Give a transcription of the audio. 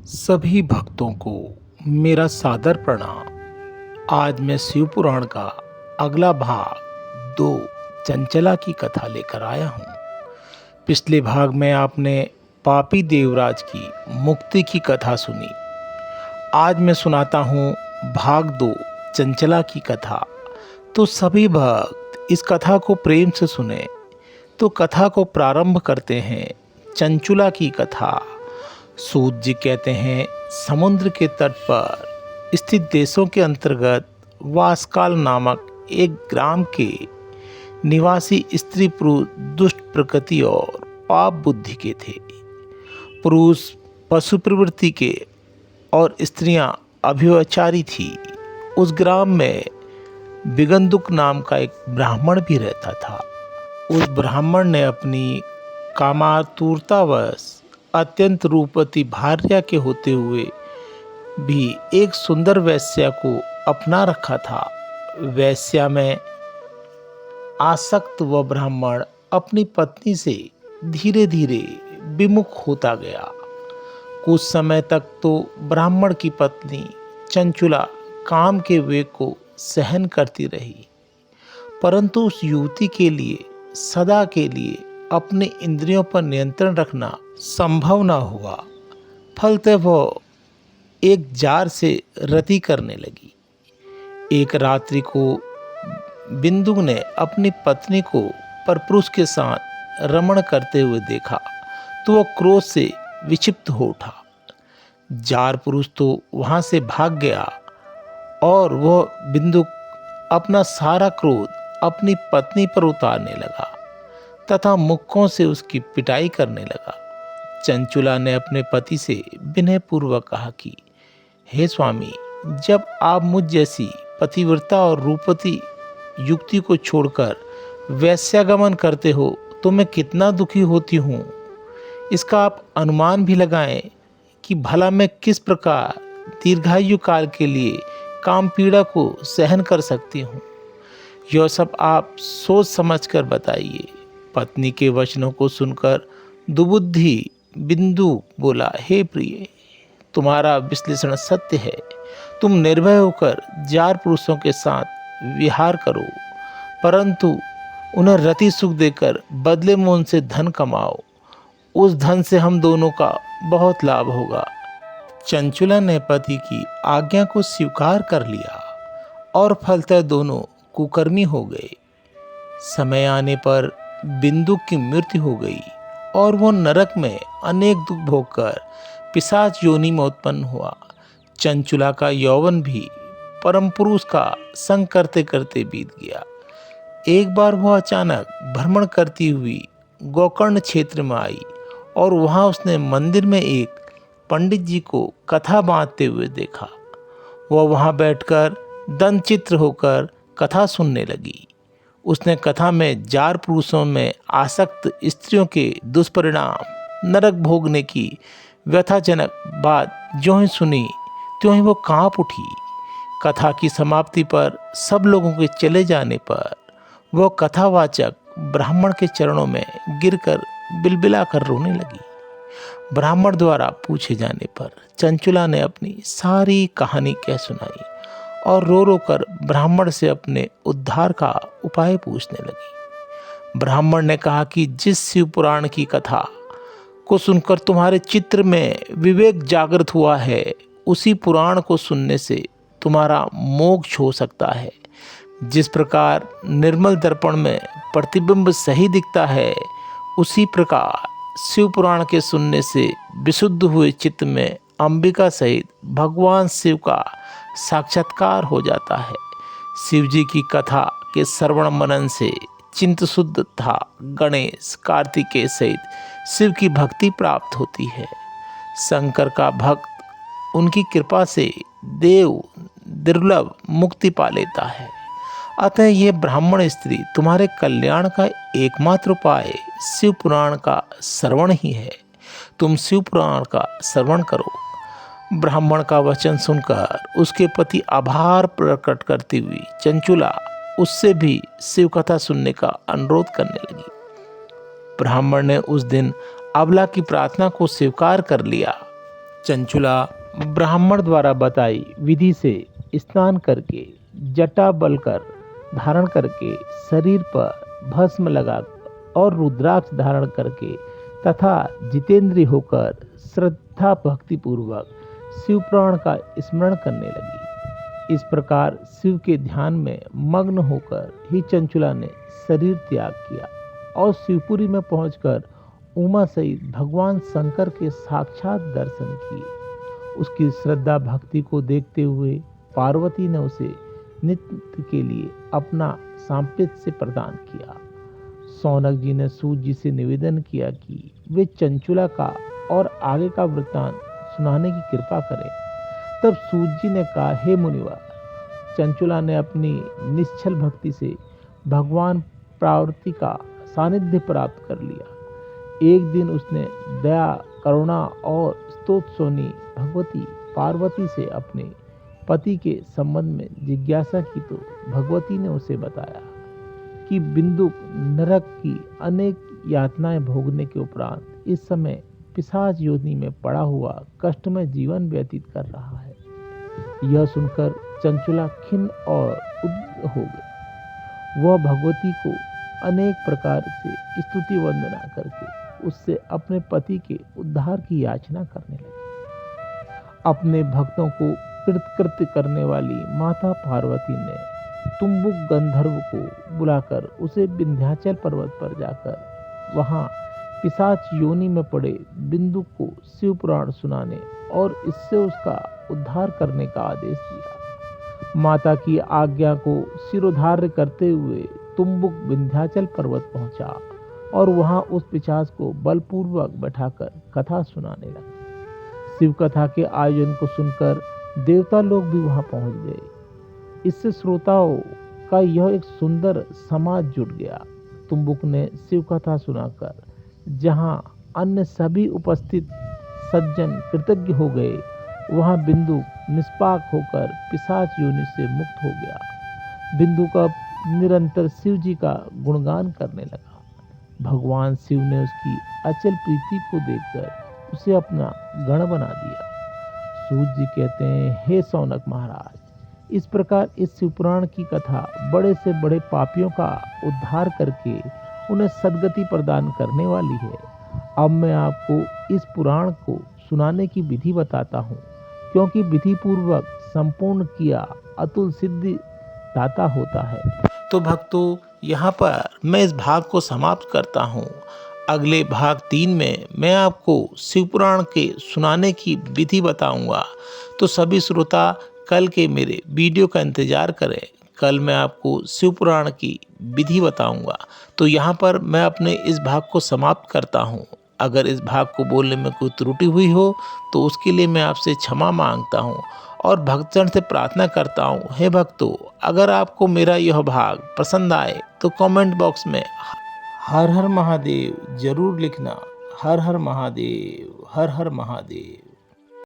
सभी भक्तों को मेरा सादर प्रणाम। आज मैं शिव पुराण का अगला भाग 2 चंचला की कथा लेकर आया हूँ। पिछले भाग में आपने पापी देवराज की मुक्ति की कथा सुनी। आज मैं सुनाता हूँ भाग 2 चंचला की कथा। तो सभी भक्त इस कथा को प्रेम से सुने। तो कथा को प्रारंभ करते हैं। चंचुला की कथा। सूत जी कहते हैं, समुद्र के तट पर स्थित देशों के अंतर्गत वासकाल नामक एक ग्राम के निवासी स्त्री पुरुष दुष्ट प्रकृति और पाप बुद्धि के थे। पुरुष पशु प्रवृत्ति के और स्त्रियां अभिव्यचारी थी। उस ग्राम में बिगंदुक नाम का एक ब्राह्मण भी रहता था। उस ब्राह्मण ने अपनी कामातुरतावश अत्यंत रूपवती भार्या के होते हुए भी एक सुंदर वेश्या को अपना रखा था। वेश्या में आसक्त वह ब्राह्मण अपनी पत्नी से धीरे धीरे विमुख होता गया। कुछ समय तक तो ब्राह्मण की पत्नी चंचुला काम के वेग को सहन करती रही, परंतु उस युवती के लिए सदा के लिए अपने इंद्रियों पर नियंत्रण रखना संभव न हुआ। फलतः वह एक जार से रति करने लगी। एक रात्रि को बिंदु ने अपनी पत्नी को परपुरुष के साथ रमण करते हुए देखा तो वह क्रोध से विक्षिप्त हो उठा। जार पुरुष तो वहां से भाग गया और वह बिंदु अपना सारा क्रोध अपनी पत्नी पर उतारने लगा तथा मुक्कों से उसकी पिटाई करने लगा। चंचुला ने अपने पति से विनयपूर्वक कहा कि हे स्वामी, जब आप मुझ जैसी पतिव्रता और रूपवती युक्ति को छोड़कर वैश्यागमन करते हो तो मैं कितना दुखी होती हूँ। इसका आप अनुमान भी लगाएं कि भला मैं किस प्रकार दीर्घायु काल के लिए काम पीड़ा को सहन कर सकती हूँ। यह सब आप सोच समझ कर बताइए। पत्नी के वचनों को सुनकर दुबुद्धि बिंदु बोला, हे प्रिय, तुम्हारा विश्लेषण सत्य है। तुम निर्भय होकर जार पुरुषों के साथ विहार करो, परंतु उन्हें रति सुख देकर बदले में उनसे धन कमाओ। उस धन से हम दोनों का बहुत लाभ होगा। चंचुला ने पति की आज्ञा को स्वीकार कर लिया और फलतः दोनों कुकर्मी हो गए। समय आने पर बिंदु की मृत्यु हो गई और वो नरक में अनेक दुख भोगकर पिशाच योनि में उत्पन्न हुआ। चंचुला का यौवन भी परम पुरुष का संग करते करते बीत गया। एक बार वह अचानक भ्रमण करती हुई गोकर्ण क्षेत्र में आई और वहां उसने मंदिर में एक पंडित जी को कथा बांधते हुए देखा। वह वहां बैठकर दंतचित्र होकर कथा सुनने लगी। उसने कथा में जार पुरुषों में आसक्त स्त्रियों के दुष्परिणाम नरक भोगने की व्यथाजनक बात जो ही सुनी त्यों ही वो कांप उठी। कथा की समाप्ति पर सब लोगों के चले जाने पर वह कथावाचक ब्राह्मण के चरणों में गिरकर बिलबिला कर रोने लगी। ब्राह्मण द्वारा पूछे जाने पर चंचुला ने अपनी सारी कहानी कह सुनाई और रो रो कर ब्राह्मण से अपने उद्धार का उपाय पूछने लगी। ब्राह्मण ने कहा कि जिस शिव पुराण की कथा को सुनकर तुम्हारे चित्र में विवेक जागृत हुआ है, उसी पुराण को सुनने से तुम्हारा मोक्ष हो सकता है। जिस प्रकार निर्मल दर्पण में प्रतिबिंब सही दिखता है, उसी प्रकार शिव पुराण के सुनने से विशुद्ध हुए चित्त में अंबिका सहित भगवान शिव का साक्षात्कार हो जाता है। शिव जी की कथा के श्रवण मनन से चिंत शुद्ध तथा गणेश कार्तिकेय सहित शिव की भक्ति प्राप्त होती है। शंकर का भक्त उनकी कृपा से देव दुर्लभ मुक्ति पा लेता है। अतः ये ब्राह्मण स्त्री तुम्हारे कल्याण का एकमात्र उपाय शिव पुराण का श्रवण ही है। तुम शिव पुराण का श्रवण करो। ब्राह्मण का वचन सुनकर उसके पति आभार प्रकट करती हुई चंचुला उससे भी शिव कथा सुनने का अनुरोध करने लगी। ब्राह्मण ने उस दिन अबला की प्रार्थना को स्वीकार कर लिया। चंचुला ब्राह्मण द्वारा बताई विधि से स्नान करके जटा बलकर धारण करके शरीर पर भस्म लगा और रुद्राक्ष धारण करके तथा जितेंद्रिय होकर श्रद्धा भक्ति पूर्वक शिव पुराण का स्मरण करने लगी। इस प्रकार शिव के ध्यान में मग्न होकर ही चंचुला ने शरीर त्याग किया और शिवपुरी में पहुंचकर उमा सहित भगवान शंकर के साक्षात दर्शन किए। उसकी श्रद्धा भक्ति को देखते हुए पार्वती ने उसे नित्य के लिए अपना सांपेत्य प्रदान किया। सौनक जी ने सूत जी से निवेदन किया कि वे चंचुला का और आगे का वृत्तांत सुनाने की कृपा करें। तब सूत जी ने कहा, हे मुनिवर, चंचुला ने अपनी निश्चल भक्ति से भगवान पार्वती का सानिध्य प्राप्त कर लिया। एक दिन उसने दया करुणा और स्तोत्रसोनी भगवती पार्वती से अपने पति के संबंध में जिज्ञासा की तो भगवती ने उसे बताया कि बिंदु नरक की अनेक यातनाएं भोगने के उपरांत इस समय पिशाच योनि में पड़ा हुआ कष्टमय जीवन व्यतीत कर रहा है। यह सुनकर चंचुला खिन्न और उद्विग्न हो गई। वह भगवती को अनेक प्रकार से स्तुति वंदना करके उससे अपने पति के उद्धार की याचना करने लगी। अपने भक्तों को कृतकृत्य करने वाली माता पार्वती ने तुम्बुक गंधर्व को बुलाकर उसे विंध्याचल पर्वत पर जाकर वहां पिशाच योनि में पड़े बिंदु को शिव पुराण सुनाने और इससे उसका उद्धार करने का आदेश दिया। माता की आज्ञा को शिरोधार्य करते हुए तुम्बुक विंध्याचल पर्वत पहुंचा और वहां उस पिशाच को बलपूर्वक बैठाकर कथा सुनाने लगा। शिव कथा के आयोजन को सुनकर देवता लोग भी वहां पहुंच गए। इससे श्रोताओं का यह एक सुंदर समाज जुट गया। तुम्बुक ने शिव कथा सुनाकर जहां अन्य सभी उपस्थित सज्जन कृतज्ञ हो गए, वहां बिंदु निष्पाक होकर पिशाच योनि से मुक्त हो गया। बिंदु का निरंतर शिव जी का गुणगान करने लगा। भगवान शिव ने उसकी अचल प्रीति को देखकर उसे अपना गण बना दिया। सूत जी कहते हैं, हे सौनक महाराज, इस प्रकार इस शिव पुराण की कथा बड़े से बड़े पापियों का उद्धार करके उन्हें सद्गति प्रदान करने वाली है। अब मैं आपको इस पुराण को सुनाने की विधि बताता हूँ, क्योंकि विधि पूर्वक संपूर्ण किया अतुल सिद्धि दाता होता है। तो भक्तों, यहाँ पर मैं इस भाग को समाप्त करता हूँ। अगले भाग 3 में मैं आपको शिव पुराण के सुनाने की विधि बताऊंगा। तो सभी श्रोता कल के मेरे वीडियो का इंतजार करें। कल मैं आपको शिव पुराण की विधि बताऊंगा। तो यहाँ पर मैं अपने इस भाग को समाप्त करता हूँ। अगर इस भाग को बोलने में कोई त्रुटि हुई हो तो उसके लिए मैं आपसे क्षमा मांगता हूँ और भक्तजन से प्रार्थना करता हूँ, हे भक्तों, अगर आपको मेरा यह भाग पसंद आए तो कमेंट बॉक्स में हर हर महादेव जरूर लिखना। हर हर महादेव, हर हर महादेव।